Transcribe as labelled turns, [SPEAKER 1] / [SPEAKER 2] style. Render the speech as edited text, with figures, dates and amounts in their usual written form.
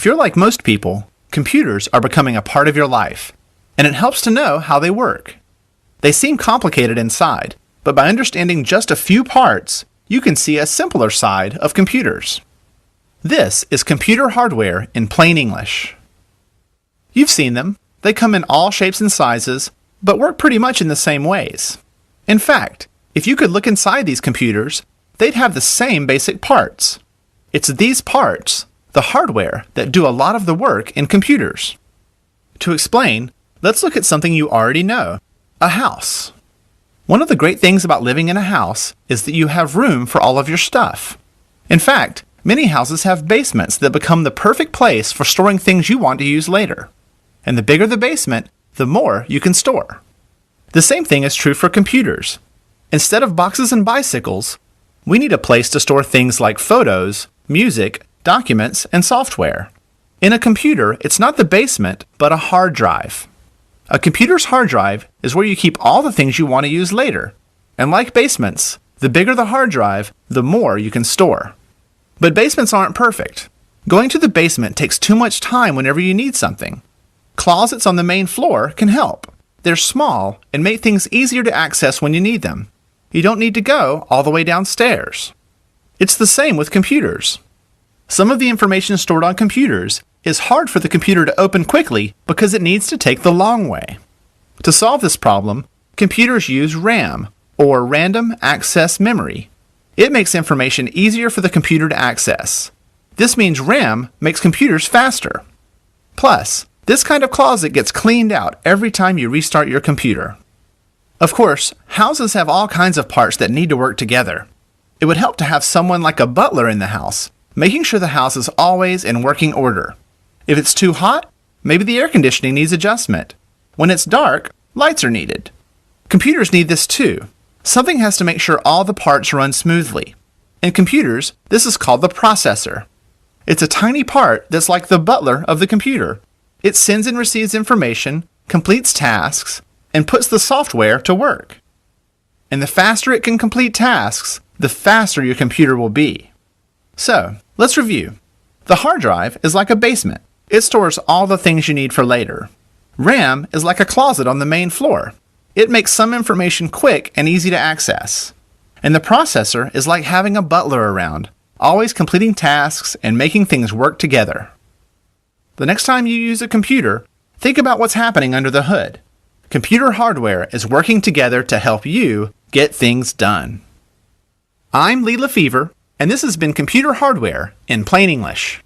[SPEAKER 1] If you're like most people, computers are becoming a part of your life, and it helps to know how they work. They seem complicated inside, but by understanding just a few parts, you can see a simpler side of computers. This is computer hardware in plain English. You've seen them. They come in all shapes and sizes, but work pretty much in the same ways. In fact, if you could look inside these computers, they'd have the same basic parts. It's these parts, the hardware, that do a lot of the work in computers. To explain, let's look at something you already know, a house. One of the great things about living in a house is that you have room for all of your stuff. In fact, many houses have basements that become the perfect place for storing things you want to use later. And the bigger the basement, the more you can store. The same thing is true for computers. Instead of boxes and bicycles, we need a place to store things like photos, music, documents, and software. In a computer, it's not the basement, but a hard drive. A computer's hard drive is where you keep all the things you want to use later. And like basements, the bigger the hard drive, the more you can store. But basements aren't perfect. Going to the basement takes too much time whenever you need something. Closets on the main floor can help. They're small and make things easier to access when you need them. You don't need to go all the way downstairs. It's the same with computers. Some of the information stored on computers is hard for the computer to open quickly because it needs to take the long way. To solve this problem, computers use RAM, or Random Access Memory. It makes information easier for the computer to access. This means RAM makes computers faster. Plus, this kind of closet gets cleaned out every time you restart your computer. Of course, houses have all kinds of parts that need to work together. It would help to have someone like a butler in the house, making sure the house is always in working order. If it's too hot, maybe the air conditioning needs adjustment. When it's dark, lights are needed. Computers need this too. Something has to make sure all the parts run smoothly. In computers, this is called the processor. It's a tiny part that's like the butler of the computer. It sends and receives information, completes tasks, and puts the software to work. And the faster it can complete tasks, the faster your computer will be. So, let's review. The hard drive is like a basement. It stores all the things you need for later. RAM is like a closet on the main floor. It makes some information quick and easy to access. And the processor is like having a butler around, always completing tasks and making things work together. The next time you use a computer, think about what's happening under the hood. Computer hardware is working together to help you get things done. I'm Lee Lefevre, and this has been Computer Hardware in Plain English.